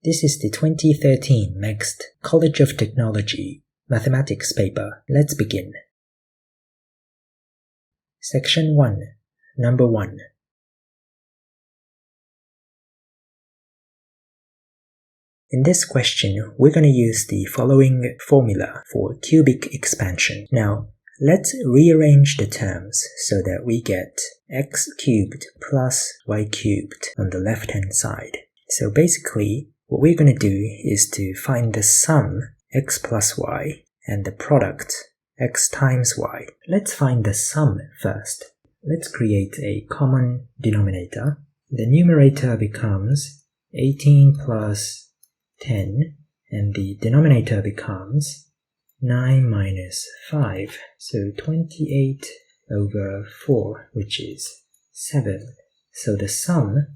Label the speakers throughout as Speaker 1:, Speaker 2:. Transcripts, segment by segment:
Speaker 1: This is the 2013 MEXT College of Technology Mathematics paper. Let's begin. Section 1, Number 1. In this question, we're going to use the following formula for cubic expansion. Now, let's rearrange the terms so that we get x cubed plus y cubed on the left-hand side. So basically, what we're going to do is to find the sum x plus y and the product x times y. Let's find the sum first. Let's create a common denominator. The numerator becomes 18 plus 10, and the denominator becomes 9 minus 5, so 28 over 4, which is 7. So the sum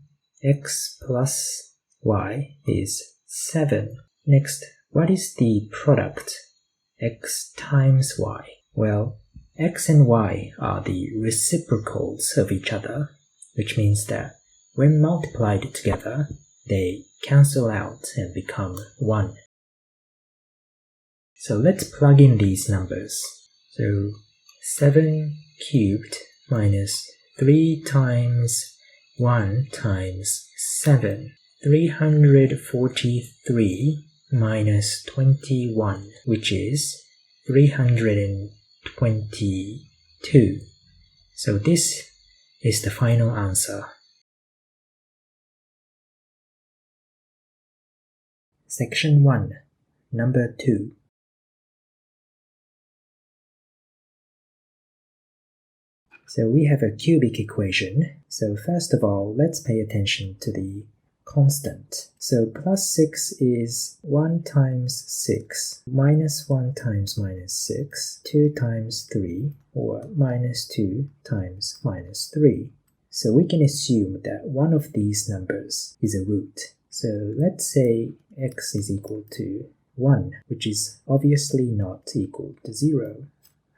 Speaker 1: x plus y is 7. Next, what is the product x times y? Well, x and y are the reciprocals of each other, which means that when multiplied together, they cancel out and become 1. So let's plug in these numbers. So 7 cubed minus 3 times 1 times 7. 343 minus 21, which is 322. So this is the final answer. Section 1, Number 2. So we have a cubic equation. So first of all, let's pay attention to the constant. So plus 6 is 1 times 6, minus 1 times minus 6, 2 times 3, or minus 2 times minus 3. So we can assume that one of these numbers is a root. So let's say x is equal to 1, which is obviously not equal to 0.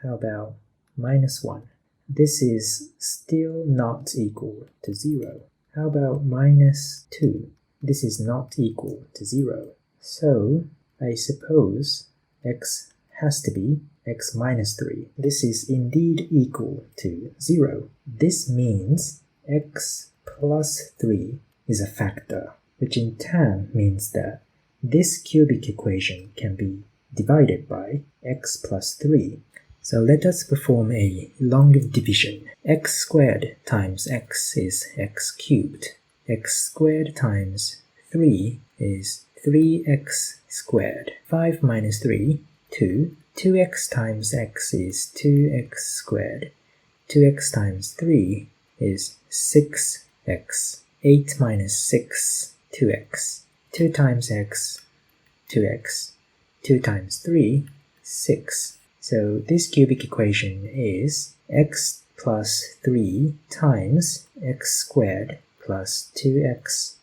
Speaker 1: How about minus 1? This is still not equal to 0. How about minus 2? This is not equal to 0. So I suppose x has to be x minus 3. This is indeed equal to 0. This means x plus 3 is a factor, which in turn means that this cubic equation can be divided by x plus 3. So let us perform a long division. X squared times x is x cubed. X squared times 3 is 3x squared. 5 minus 3, 2. 2x times x is 2x squared. 2x times 3 is 6x. 8 minus 6, 2x. 2 times x, 2x. 2 times 3, 6. So this cubic equation is x plus 3 times x squared plus 2x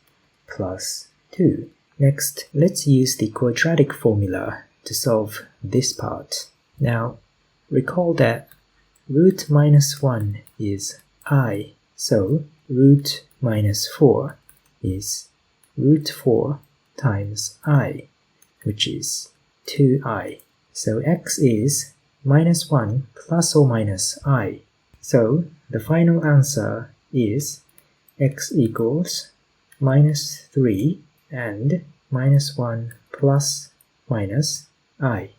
Speaker 1: plus 2. Next, let's use the quadratic formula to solve this part. Now, recall that root minus 1 is I, so root minus 4 is root 4 times I, which is 2I. So x is minus 1 plus or minus I. So the final answer is x equals minus 3 and minus 1 plus minus I.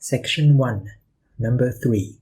Speaker 1: Section 1, Number 3.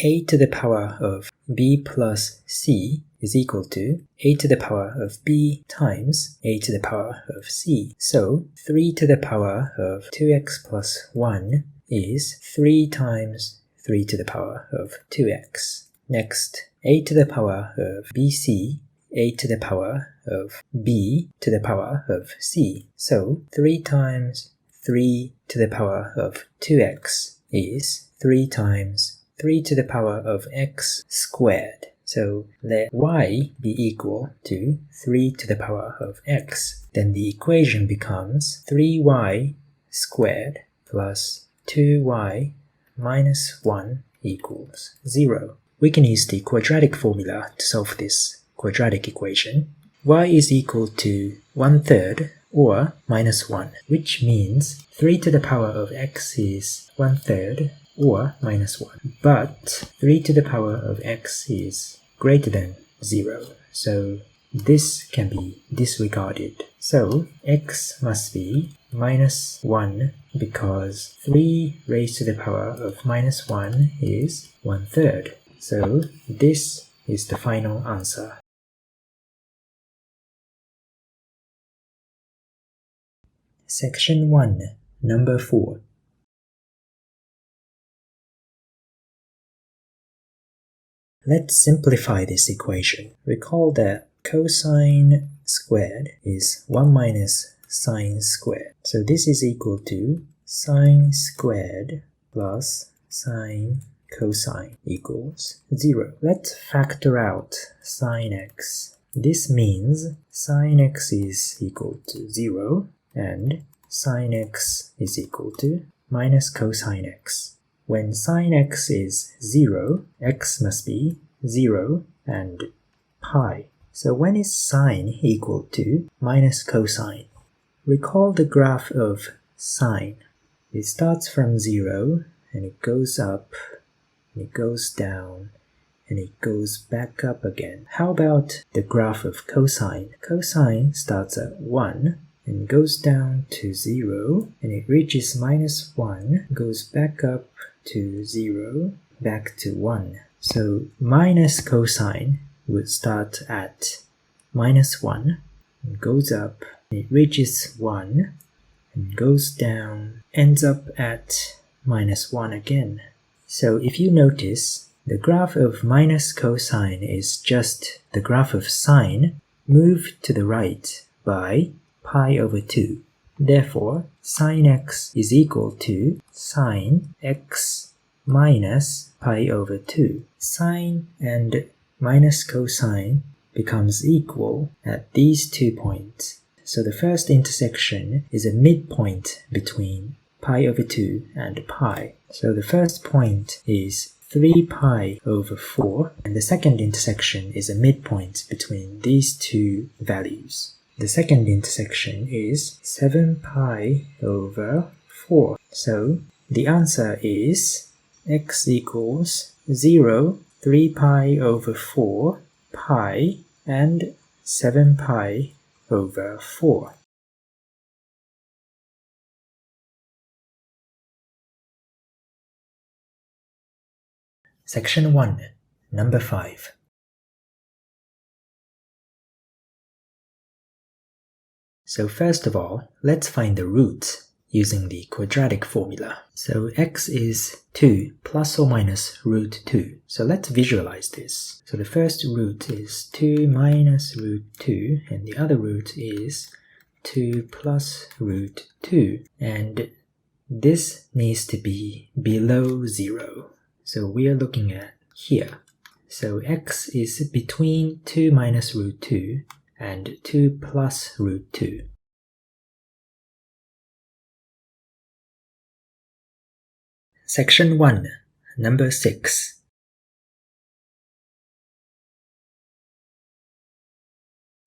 Speaker 1: A to the power of b plus c is equal to a to the power of b times a to the power of c. So 3 to the power of 2x plus 1 is 3 times 3 to the power of 2x. Next, a to the power of bc, a to the power of b to the power of c. So 3 times 3 to the power of 2x is 3 times 3 to the power of x squared. So let y be equal to 3 to the power of x. Then the equation becomes 3y squared plus 2y minus 1 equals 0. We can use the quadratic formula to solve this quadratic equation. Y is equal to 1/3 or minus 1, which means 3 to the power of x is 1/3 or minus 1. But 3 to the power of x is greater than 0, so this can be disregarded. So x must be minus 1 because 3 raised to the power of minus 1 is 1/3. So this is the final answer. Section 1, number 4. Let's simplify this equation. Recall that cosine squared is 1 minus sine squared. So this is equal to sine squared plus sine cosine equals 0. Let's factor out sine x. This means sine x is equal to 0 and sine x is equal to minus cosine x. When sine x is 0, x must be 0 and pi. So when is sine equal to minus cosine? Recall the graph of sine. It starts from 0 and it goes up and it goes down and it goes back up again. How about the graph of cosine? Cosine starts at 1 and goes down to 0 and it reaches minus 1, goes back up to 0, back to 1. So minus cosine would start at minus 1 and goes up, it reaches 1 and goes down, ends up at minus 1 again. So if you notice, the graph of minus cosine is just the graph of sine moved to the right by pi over 2. Therefore, sine x is equal to sine x minus pi over 2. Sine and minus cosine becomes equal at these 2 points. So the first intersection is a midpoint between pi over 2 and pi. So the first point is 3 pi over 4, and the second intersection is a midpoint between these two values. The second intersection is 7 pi over 4. So the answer is x equals 0, 3 pi over 4, pi, and 7 pi over 4. Section 1, number 5. So first of all, let's find the roots using the quadratic formula. So x is 2 plus or minus root 2. So let's visualize this. So the first root is 2 minus root 2, and the other root is 2 plus root 2. And this needs to be below 0. So we are looking at here. So x is between 2 minus root 2 and 2 plus root 2. Section 1, number 6.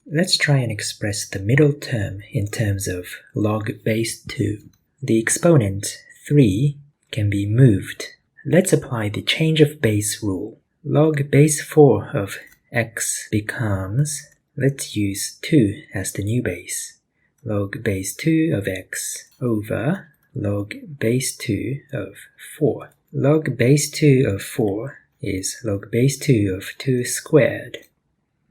Speaker 1: Let's try and express the middle term in terms of log base 2. The exponent 3 can be moved. Let's apply the change of base rule. Log base 4 of x becomes, let's use 2 as the new base. Log base 2 of x over log base 2 of 4. Log base 2 of 4 is log base 2 of 2 squared.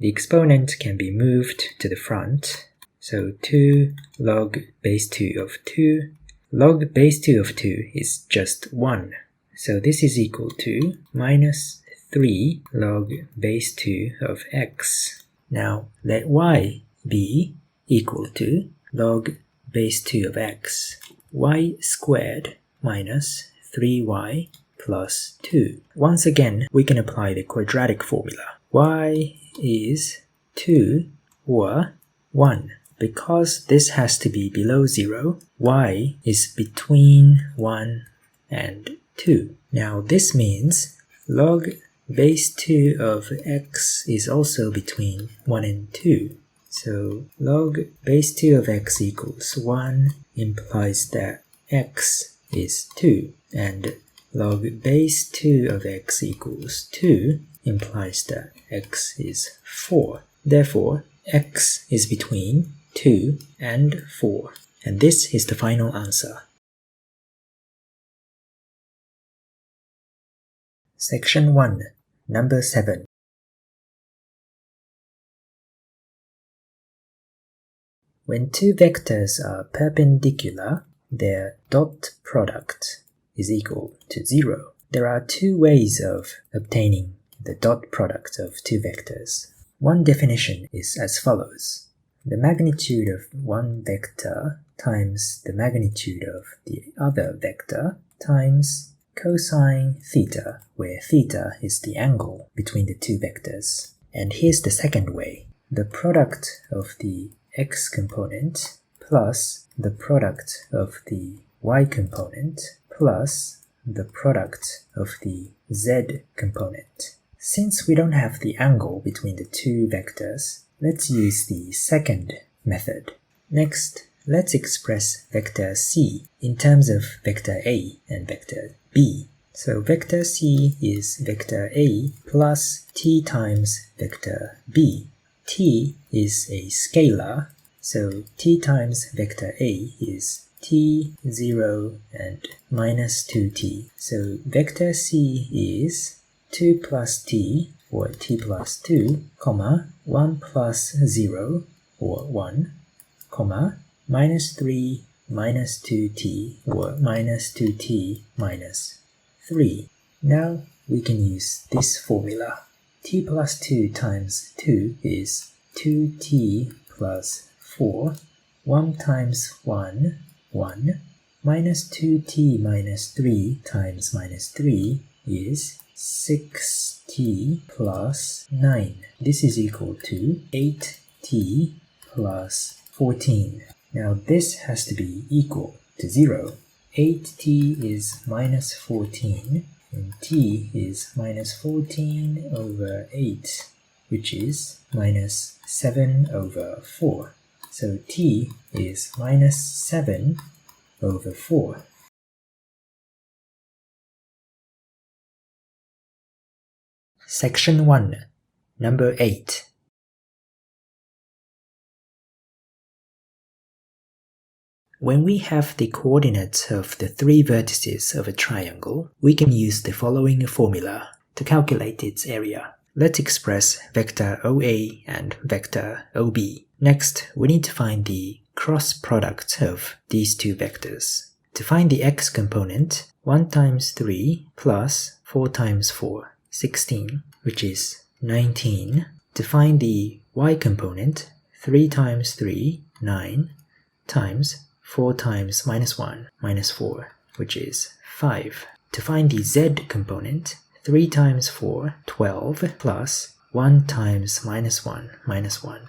Speaker 1: The exponent can be moved to the front. So 2 log base 2 of 2. Log base 2 of 2 is just 1. So this is equal to minus 3 log base 2 of x. Now let y be equal to log base 2 of x. Y squared minus 3y plus 2. Once again, we can apply the quadratic formula. Y is 2 or 1. Because this has to be below 0, y is between 1 and 2. Now this means log base 2 of x is also between 1 and 2. So log base 2 of x equals 1 implies that x is 2, and log base 2 of x equals 2 implies that x is 4. Therefore, x is between 2 and 4. And this is the final answer. Section 1, number 7. When two vectors are perpendicular, their dot product is equal to 0. There are two ways of obtaining the dot product of two vectors. One definition is as follows. The magnitude of one vector times the magnitude of the other vector times cosine theta, where theta is the angle between the two vectors. And here's the second way. The product of the x component plus the product of the y component plus the product of the z component. Since we don't have the angle between the two vectors, let's use the second method. Next, let's express vector c in terms of vector a and vector b. So vector c is vector a plus t times vector b. T is a scalar, so t times vector a is t, 0, and minus 2t. So vector c is 2 plus t, or t plus 2, comma, 1 plus 0, or 1, comma, minus 3, minus 2t, or minus 2t minus 3. Now we can use this formula. T plus 2 times 2 is 2t plus 4. 1 times 1, 1. Minus 2t minus 3 times minus 3 is 6t plus 9. This is equal to 8t plus 14. Now this has to be equal to 0. 8t is minus 14, and t is minus 14 over 8, which is minus 7 over 4. So t is minus 7 over 4. Section 1, number 8. When we have the coordinates of the three vertices of a triangle, we can use the following formula to calculate its area. Let's express vector OA and vector OB. Next, we need to find the cross product of these two vectors. To find the x component, 1 times 3 plus 4 times 4, 16, which is 19. To find the y component, 3 times 3, 9, times 4 times minus 1, minus 4, which is 5. To find the z component, 3 times 4, 12, plus 1 times minus 1,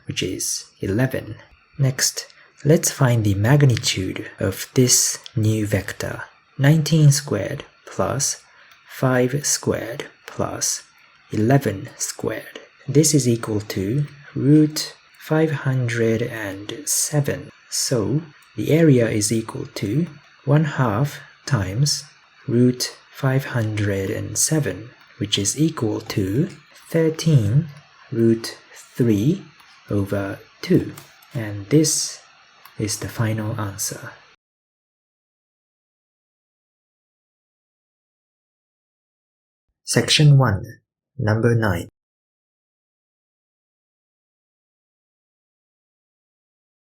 Speaker 1: which is 11. Next, let's find the magnitude of this new vector. 19 squared plus 5 squared plus 11 squared. This is equal to root 507. So the area is equal to 1/2 times root 507, which is equal to 13 root 3 over 2. And this is the final answer. Section 1, number 9.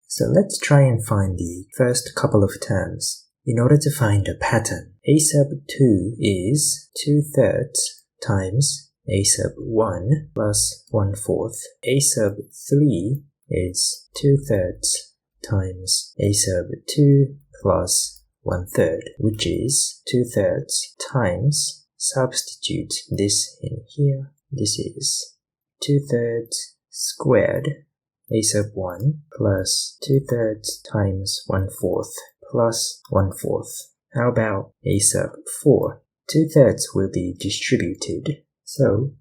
Speaker 1: So let's try and find the first couple of terms. In order to find a pattern, a sub 2 is 2/3 times a sub 1 plus 1/4. A sub 3 is 2/3 times a sub 2 plus 1/3, which is 2/3 times, substitute this in here, this is 2/3 squared a sub 1 plus 2/3 times 1/4 plus 1/4. How about a sub 4? 2/3 will be distributed. So,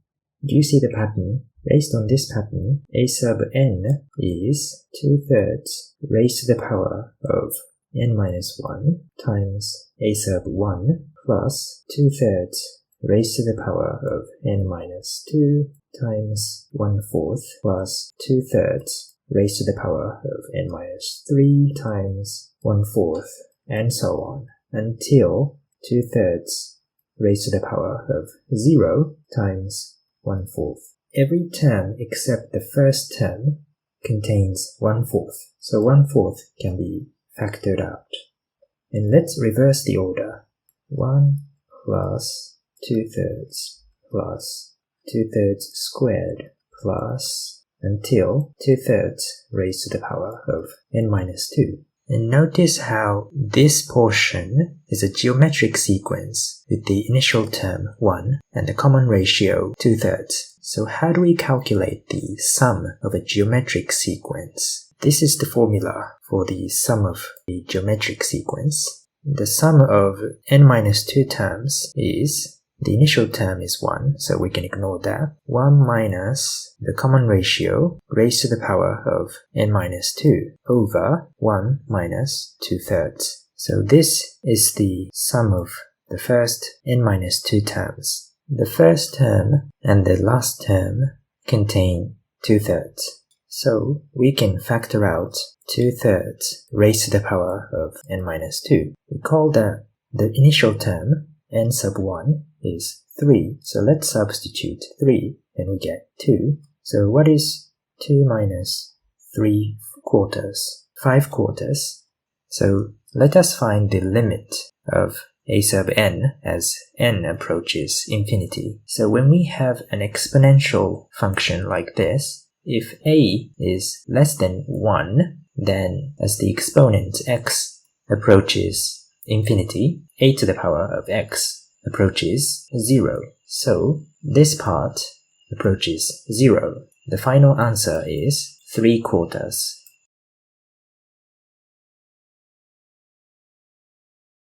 Speaker 1: do you see the pattern? Based on this pattern, a sub n is 2/3 raised to the power of n minus 1 times a sub 1 plus 2/3 raised to the power of n minus 2 times 1/4 plus 2/3 raised to the power of n minus 3 times 1/4, and so on, until 2/3 raised to the power of 0 times 1/4. Every term except the first term contains 1/4, so 1/4 can be factored out. And let's reverse the order. 1 plus 2/3 plus 2/3 squared plus until 2/3 raised to the power of n minus 2. And notice how this portion is a geometric sequence with the initial term 1 and the common ratio 2/3. So how do we calculate the sum of a geometric sequence? This is the formula for the sum of a geometric sequence. The sum of n minus 2 terms is, the initial term is 1, so we can ignore that. 1 minus the common ratio raised to the power of n minus 2 over 1 minus 2/3. So this is the sum of the first n minus 2 terms. The first term and the last term contain 2/3. So we can factor out 2/3 raised to the power of n minus 2. Recall that the initial term, n sub 1, is 3. So let's substitute 3 and we get 2. So what is 2 minus 3/4? 5/4. So let us find the limit of a sub n as n approaches infinity. So when we have an exponential function like this, if a is less than 1, then as the exponent x approaches infinity, a to the power of x approaches 0. So this part approaches 0. The final answer is 3/4.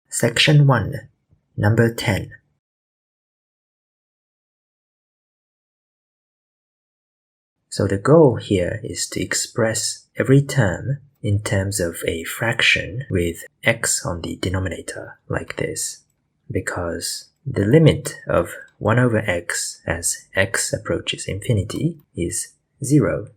Speaker 1: Section 1, number 10. So the goal here is to express every term in terms of a fraction with x on the denominator, like this, because the limit of 1 over x as x approaches infinity is 0.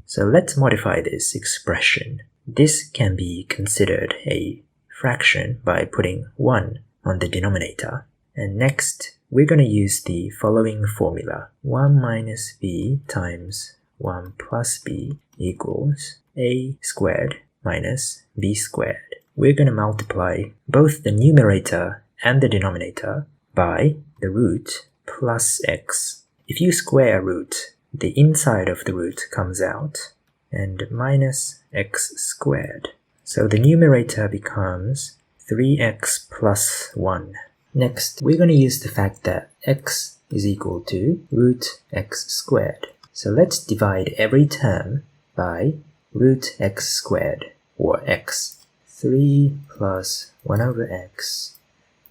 Speaker 1: So let's modify this expression. This can be considered a fraction by putting 1 on the denominator. And next, we're going to use the following formula. 1 minus b times 1 plus b equals a squared minus b squared. We're going to multiply both the numerator and the denominator by the root plus x. If you square a root, the inside of the root comes out, and minus x squared. So the numerator becomes 3x plus 1. Next, we're going to use the fact that x is equal to root x squared. So let's divide every term by root x squared, or x. 3 plus 1 over x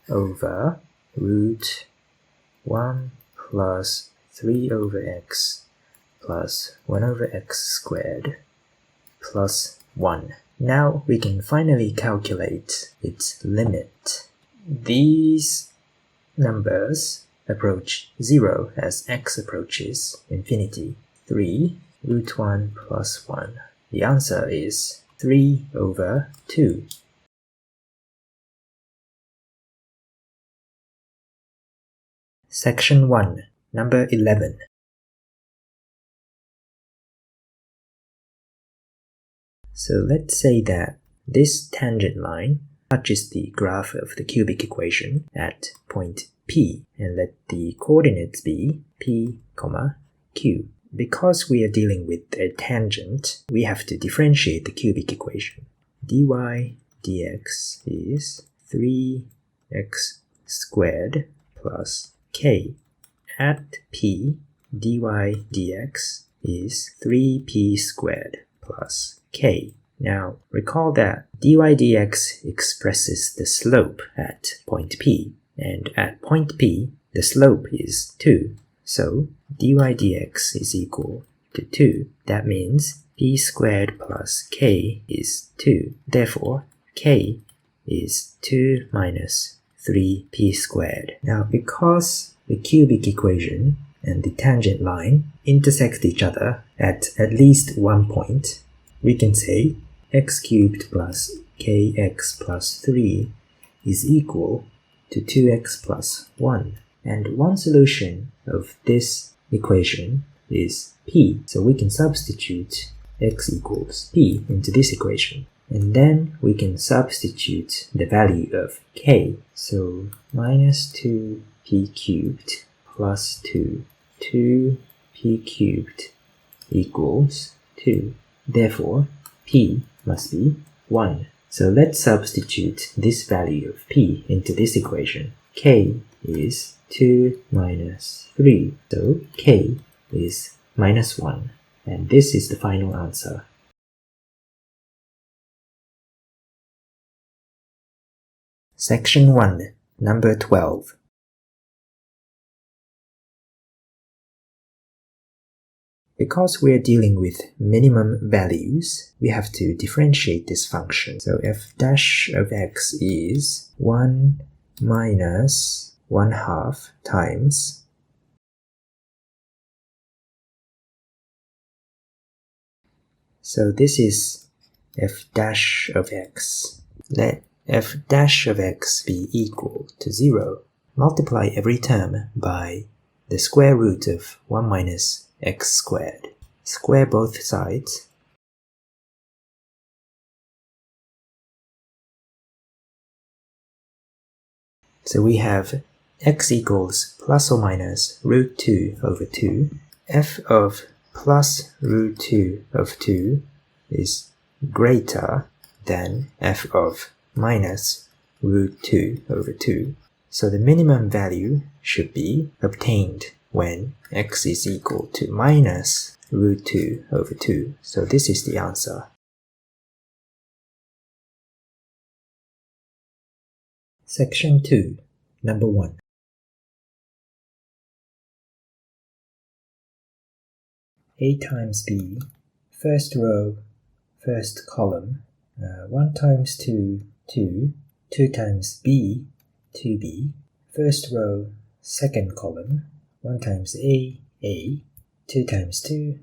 Speaker 1: over root 1 plus 3 over x plus 1 over x squared plus 1. Now we can finally calculate its limit. These numbers approach 0 as x approaches infinity. 3 root 1 plus 1. The answer is 3 over 2. Section 1, number 11. So let's say that this tangent line touches the graph of the cubic equation at point P, and let the coordinates be P, Q. Because we are dealing with a tangent, we have to differentiate the cubic equation. dy dx is 3x squared plus k. At P, dy dx is 3p squared plus k. Now, recall that dy dx expresses the slope at point P. and at point P, the slope is 2. So dy dx is equal to 2. That means p squared plus k is 2. Therefore, k is 2 minus 3p squared. Now, because the cubic equation and the tangent line intersect each other at least one point, we can say x cubed plus kx plus 3 is equal to 2x plus 1. And one solution of this equation is p. So we can substitute x equals p into this equation. And then we can substitute the value of k. So minus 2p cubed plus 2p cubed equals 2. Therefore, p must be 1. So let's substitute this value of p into this equation. K is 2 minus 3. So k is minus 1. And this is the final answer. Section 1, number 12. Because we're dealing with minimum values, we have to differentiate this function. So f dash of x is 1 minus 1/2 times so this is f dash of x. Let f dash of x be equal to 0. Multiply every term by the square root of 1 minus x squared. Square both sides. So we have x equals plus or minus root 2 over 2. F of plus root 2 of 2 is greater than f of minus root 2 over 2. So the minimum value should be obtained when x is equal to minus root 2 over 2. So this is the answer. Section 2, number 1. A times b, first row, first column, 1 times 2, 2, 2 times b, 2b, first row, second column, 1 times a, 2 times 2,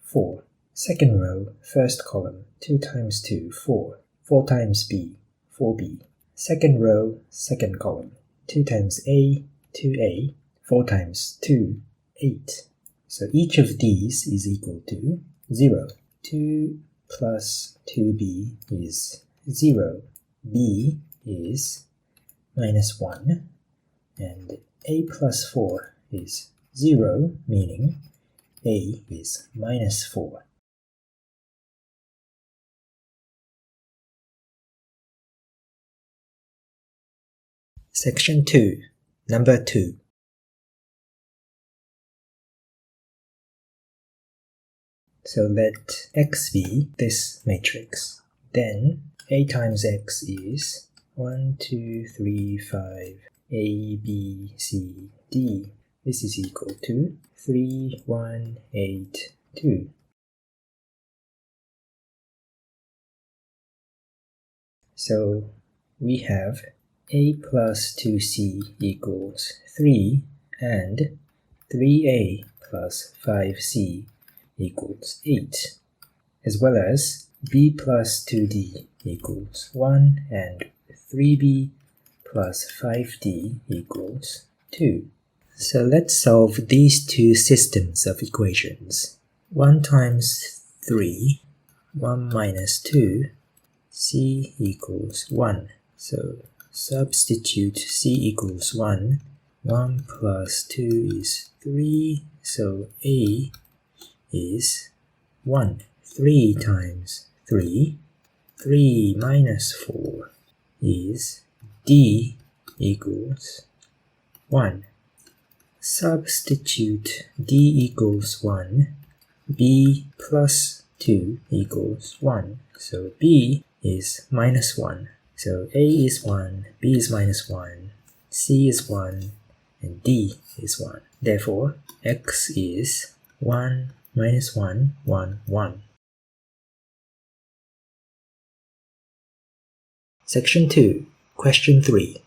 Speaker 1: 4. Second row, first column, 2 times 2, 4. 4 times b, 4b. Second row, second column, 2 times a, 2a. 4 times 2, 8. So each of these is equal to 0. 2 plus 2b is 0. b is minus 1. And a plus 4 is 0, meaning a is minus 4. Section 2, number 2. So let x be this matrix. Then a times x is 1, 2, 3, 5, a, b, c, d. This is equal to 3, 1, 8, 2. So we have a plus 2c equals 3 and 3a plus 5c equals 8, as well as b plus 2d equals 1 and 3b plus 5d equals 2. So let's solve these two systems of equations. 1 times 3, 1 minus 2, c equals 1. So substitute c equals 1. 1 plus 2 is 3, so a is 1. 3 times 3, 3 minus 4 is d equals 1. Substitute d equals 1, b plus 2 equals 1. So b is minus 1. So a is 1, b is minus 1, c is 1, and d is 1. Therefore, x is 1 minus 1, 1, 1. Section 2, Question 3.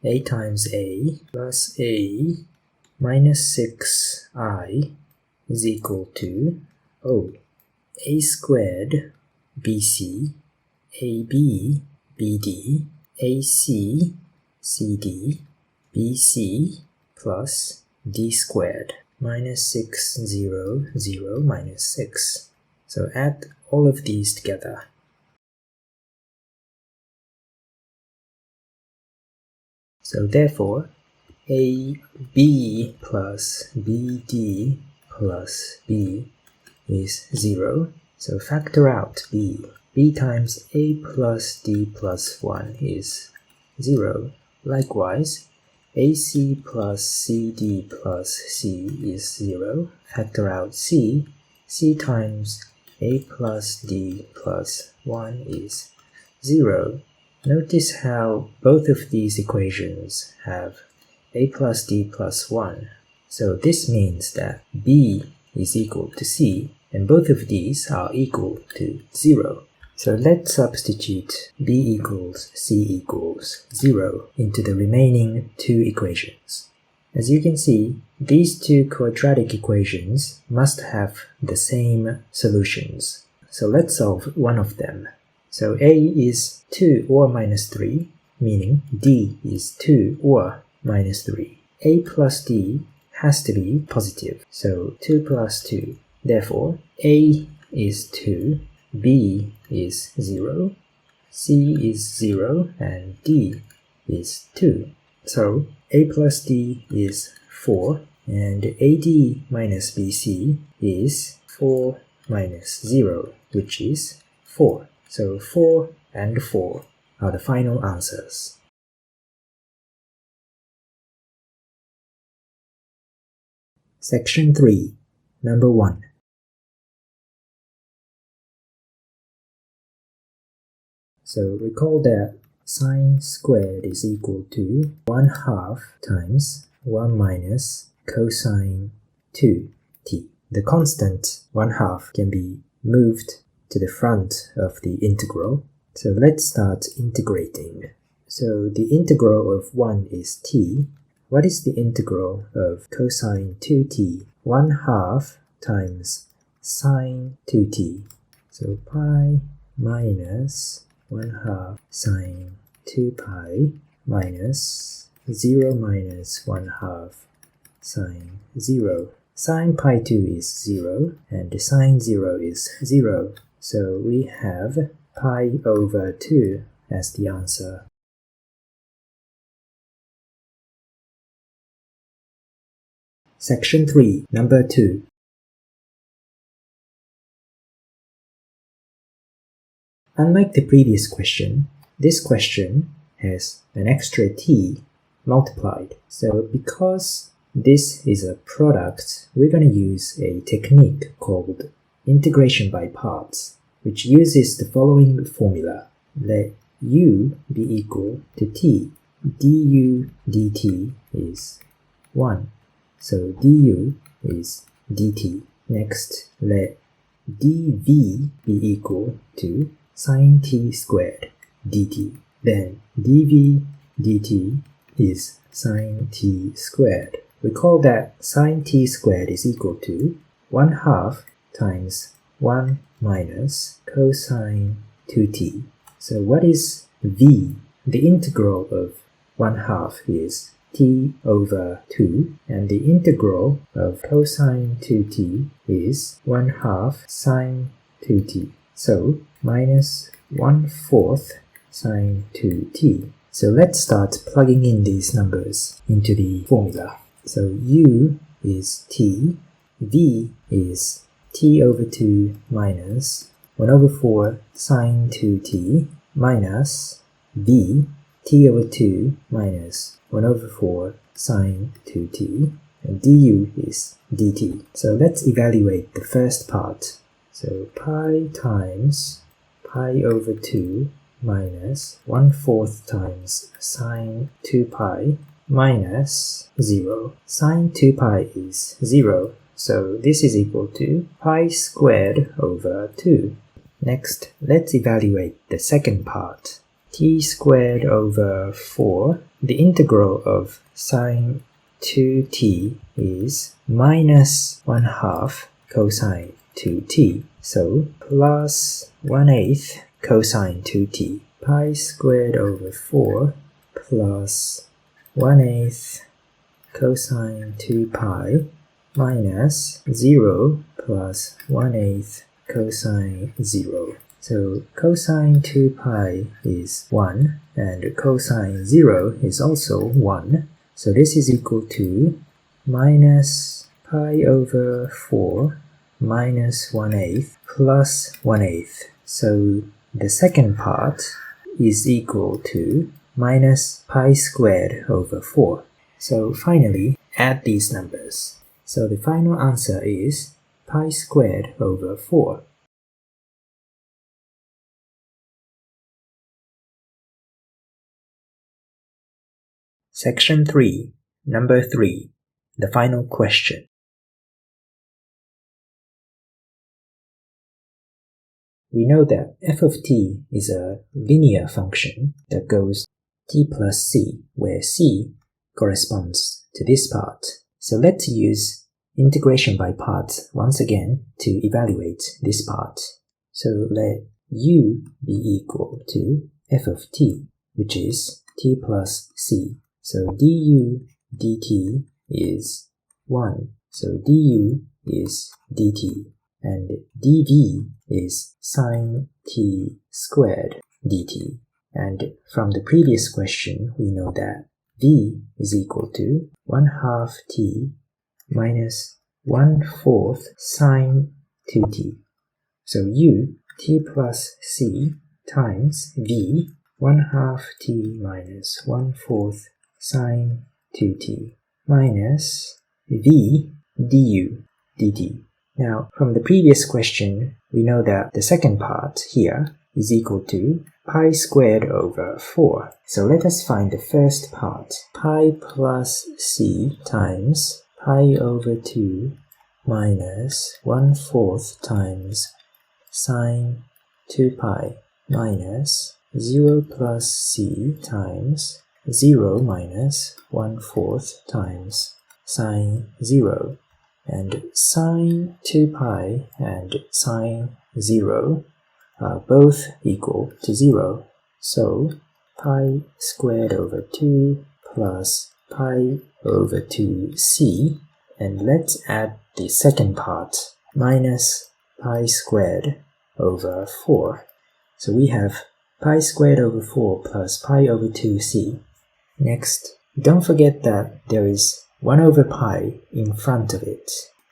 Speaker 1: A times A plus A minus 6I is equal to A squared BC, AB, BD, AC, CD, BC plus D squared minus 6, 0, 0, minus 6. So add all of these together. So therefore, AB plus BD plus B is 0. So factor out B. B times A plus D plus 1 is 0. Likewise, AC plus CD plus C is 0. Factor out C. C times A plus D plus 1 is 0. Notice how both of these equations have A plus D plus 1. So this means that B is equal to C, and both of these are equal to 0. So let's substitute B equals C equals 0 into the remaining two equations. As you can see, these two quadratic equations must have the same solutions. So let's solve one of them. So A is 2 or minus 3, meaning D is 2 or minus 3. A plus D has to be positive, so 2 plus 2. Therefore, A is 2, B is 0, C is 0, and D is 2. So A plus D is 4, and AD minus BC is 4 minus 0, which is 4. So 4 and 4 are the final answers. Section 3, Number 1. So recall that sine squared is equal to 1/2 times 1 minus cosine 2t. The constant 1/2 can be moved to the front of the integral. So let's start integrating. So the integral of 1 is t. What is the integral of cosine 2t? 1/2 times sine 2t. So pi minus 1/2 sine 2 pi minus 0 minus 1/2 sine 0. Sine pi 2 is 0 and sine 0 is 0. So we have pi over 2 as the answer. Section 3, Number 2. Unlike the previous question, this question has an extra t multiplied. So because this is a product, we're going to use a technique called integration by parts, which uses the following formula. Let u be equal to t. du dt is 1. So du is dt. Next, let dv be equal to sine t squared dt. Then dv dt is sine t squared. Recall that sine t squared is equal to 1/2 times 1 minus cosine 2t. So what is v? The integral of 1/2 is t over 2, and the integral of cosine 2t is 1/2 sine 2t. So minus 1/4 sine 2t. So let's start plugging in these numbers into the formula. So u is t, v is t over 2 minus 1 over 4 sine 2t minus v, t over 2 minus 1 over 4 sine 2t, and du is dt. So let's evaluate the first part. So pi times pi over 2 minus 1/4 times sine 2 pi minus 0. Sine 2 pi is 0, so this is equal to pi squared over 2. Next, let's evaluate the second part. T squared over 4. The integral of sine 2t is minus 1/2 cosine 2t. So plus 1/8 cosine 2t. Pi squared over 4 plus 1/8 cosine 2 pi minus 0 plus 1/8 cosine 0. So cosine 2 pi is 1 and cosine 0 is also 1. So this is equal to minus pi over 4 minus 1/8 plus 1/8. So the second part is equal to minus pi squared over 4. So finally, add these numbers. So the final answer is pi squared over 4. Section 3, number 3, the final question. We know that f of t is a linear function that goes t plus c, where c corresponds to this part. So let's use integration by parts once again to evaluate this part. So let u be equal to f of t, which is t plus c. So du dt is 1. So du is dt. And dv is sine t squared dt. And from the previous question, we know that v is equal to 1/2 t minus 1/4 sine 2t. So u, t plus c, times v, 1/2 t minus 1/4 sine 2t, minus v du dt. Now, from the previous question, we know that the second part here is equal to pi squared over 4. So let us find the first part. Pi plus c times pi over 2 minus 1/4 times sine 2 pi minus 0 plus c times 0 minus 1/4 times sine 0. And sine 2 pi and sine 0 are both equal to 0. So pi squared over 2 plus pi over 2c, and let's add the second part, minus pi squared over 4. So we have pi squared over 4 plus pi over 2c. Next, don't forget that there is 1 over pi in front of it.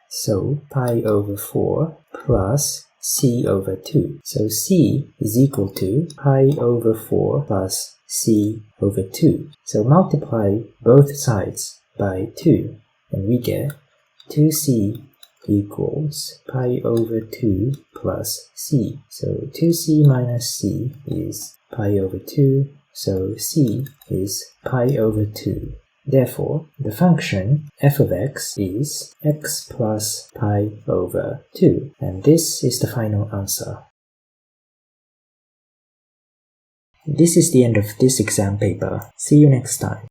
Speaker 1: So pi over 4 plus c over 2. So c is equal to pi over 4 plus c over 2. So multiply both sides by 2 and we get 2c equals pi over 2 plus c. So 2c minus c is pi over 2. So c is pi over 2. Therefore, the function f of x is x plus pi over 2. And this is the final answer. This is the end of this exam paper. See you next time.